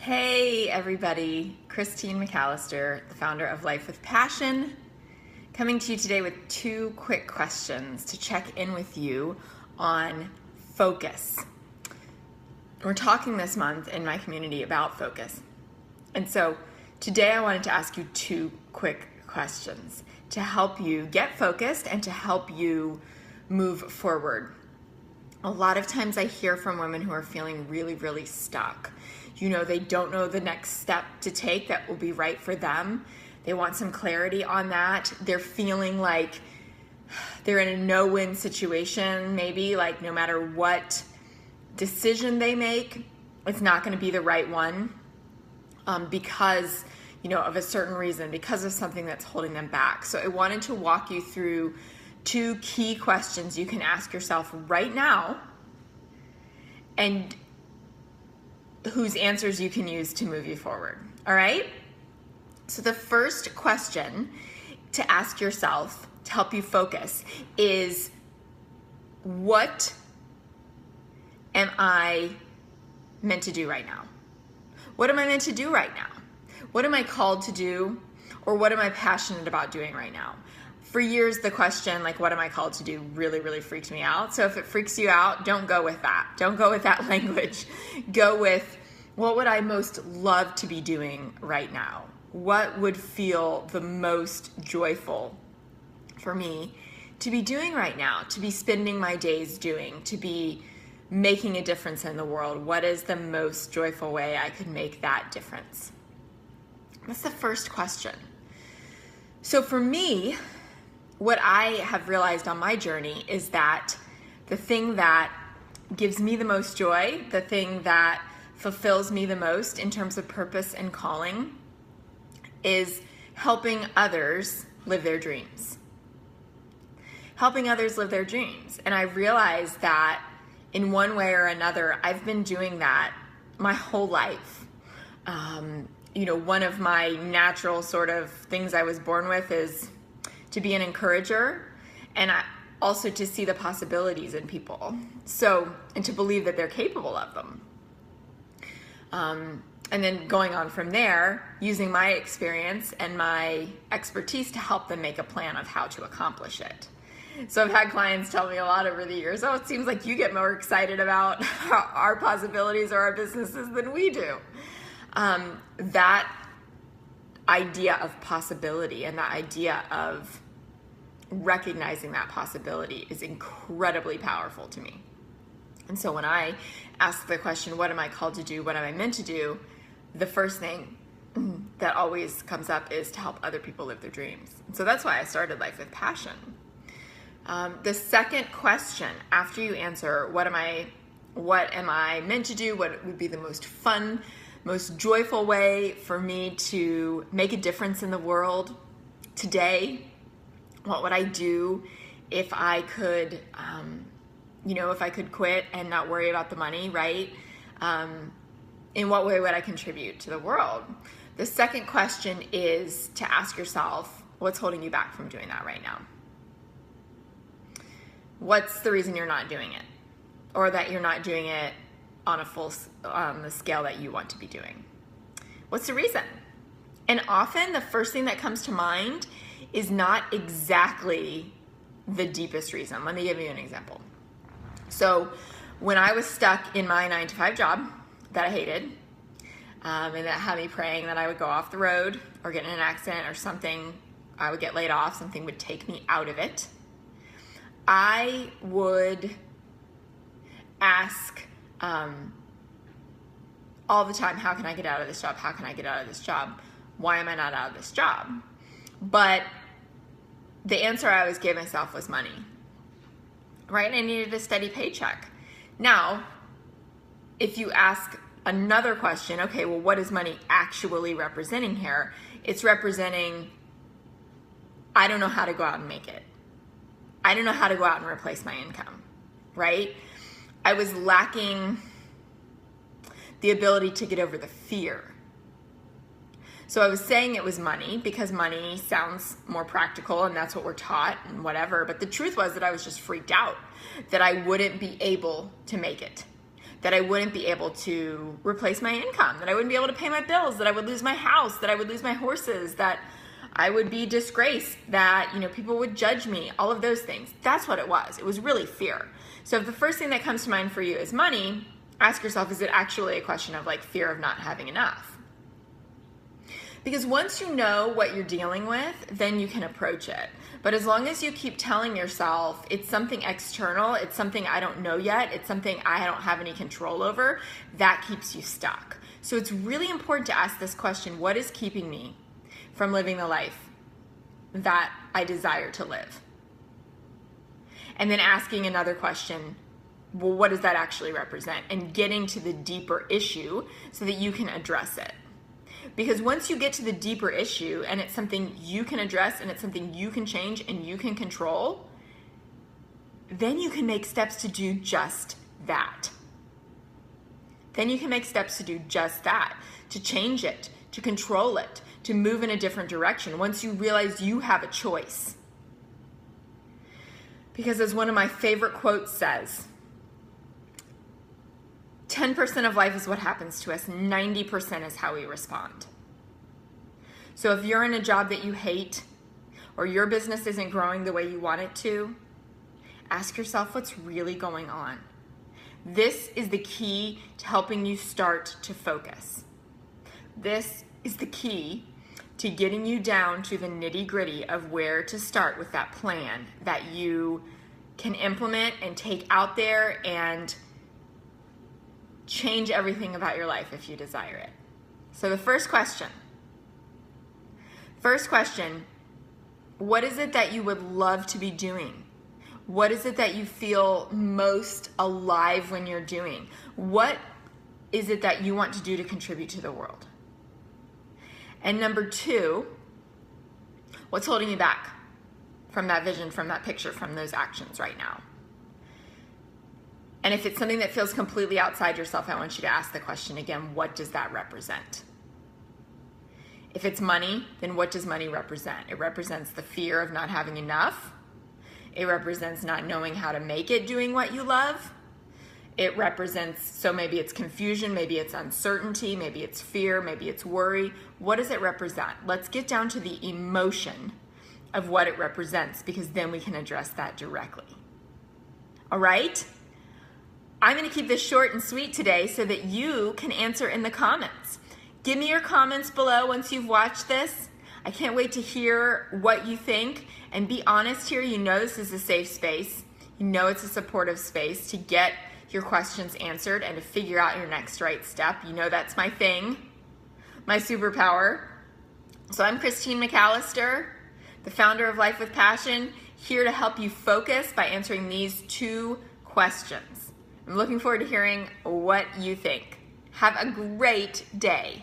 Hey everybody, Christine McAlister, the founder of Life with Passion, coming to you today with two quick questions to check in with you on focus. We're talking this month in my community about focus. And so today I wanted to ask you two quick questions to help you get focused and to help you move forward. A lot of times I hear from women who are feeling really stuck. They don't know the next step to take that will be right for them. They want some clarity on that. They're feeling like they're in a no-win situation, maybe, like no matter what decision they make, it's not going to be the right one because, of a certain reason, because of something that's holding them back. So I wanted to walk you through two key questions you can ask yourself right now and whose answers you can use to move you forward. All right? So the first question to ask yourself to help you focus is, what am I meant to do right now? What am I meant to do right now? What am I called to do? Or what am I passionate about doing right now? For years, the question, what am I called to do, really freaked me out. So if it freaks you out, don't go with that. Don't go with that language. Go with, what would I most love to be doing right now? What would feel the most joyful for me to be doing right now, to be spending my days doing, to be making a difference in the world? What is the most joyful way I could make that difference? That's the first question. So for me, what I have realized on my journey is that the thing that gives me the most joy, the thing that fulfills me the most in terms of purpose and calling, is helping others live their dreams. Helping others live their dreams. And I realized that in one way or another, I've been doing that my whole life. One of my natural sort of things I was born with is to be an encourager, and also to see the possibilities in people. And to believe that they're capable of them. And then going on from there, using my experience and my expertise to help them make a plan of how to accomplish it. So I've had clients tell me a lot over the years, it seems like you get more excited about our possibilities or our businesses than we do. That idea of possibility and that idea of recognizing that possibility is incredibly powerful to me. And so when I ask the question, what am I called to do? What am I meant to do? The first thing that always comes up is to help other people live their dreams. And so that's why I started Life with Passion. The second question, after you answer, what am I meant to do? What would be the most fun, most joyful way for me to make a difference in the world today? What would I do if I could, if I could quit and not worry about the money, right? In what way would I contribute to the world? The second question is to ask yourself, what's holding you back from doing that right now? What's the reason you're not doing it? Or that you're not doing it on the scale that you want to be doing? What's the reason? And often the first thing that comes to mind is not exactly the deepest reason. Let me give you an example. So when I was stuck in my 9-to-5 job that I hated, and that had me praying that I would go off the road or get in an accident or something, I would get laid off, something would take me out of it, I would ask all the time, how can I get out of this job? How can I get out of this job? Why am I not out of this job? But the answer I always gave myself was money, right? I needed a steady paycheck. Now, if you ask another question, okay, well, what is money actually representing here? It's representing, I don't know how to go out and make it. I don't know how to go out and replace my income, right? I was lacking the ability to get over the fear. So I was saying it was money because money sounds more practical and that's what we're taught and whatever. But the truth was that I was just freaked out that I wouldn't be able to make it that I wouldn't be able to replace my income, that I wouldn't be able to pay my bills, that I would lose my house, that I would lose my horses, that I would be disgraced, that, people would judge me, all of those things. That's what it was. It was really fear. So if the first thing that comes to mind for you is money, ask yourself, is it actually a question of like fear of not having enough? Because once you know what you're dealing with, then you can approach it. But as long as you keep telling yourself it's something external, it's something I don't know yet, it's something I don't have any control over, that keeps you stuck. So it's really important to ask this question, what is keeping me from living the life that I desire to live? And then asking another question, well, what does that actually represent? And getting to the deeper issue so that you can address it. Because once you get to the deeper issue and it's something you can address and it's something you can change and you can control, then you can make steps to do just that. Then you can make steps to do just that, to change it, to control it, to move in a different direction once you realize you have a choice. Because as one of my favorite quotes says, 10% of life is what happens to us, 90% is how we respond. So if you're in a job that you hate, or your business isn't growing the way you want it to, ask yourself what's really going on. This is the key to helping you start to focus. This is the key to getting you down to the nitty-gritty of where to start with that plan that you can implement and take out there and change everything about your life if you desire it. So the first question, what is it that you would love to be doing? What is it that you feel most alive when you're doing? What is it that you want to do to contribute to the world? And number 2, what's holding you back from that vision, from that picture, from those actions right now? And if it's something that feels completely outside yourself, I want you to ask the question again, what does that represent? If it's money, then what does money represent? It represents the fear of not having enough. It represents not knowing how to make it doing what you love. It represents, so maybe it's confusion, maybe it's uncertainty, maybe it's fear, maybe it's worry. What does it represent? Let's get down to the emotion of what it represents, because then we can address that directly. All right? I'm going to keep this short and sweet today so that you can answer in the comments. Give me your comments below once you've watched this. I can't wait to hear what you think, and be honest here. You know this is a safe space. You know it's a supportive space to get your questions answered and to figure out your next right step. You know that's my thing, my superpower. So I'm Christine McAlister, the founder of Life with Passion, here to help you focus by answering these 2 questions. I'm looking forward to hearing what you think. Have a great day.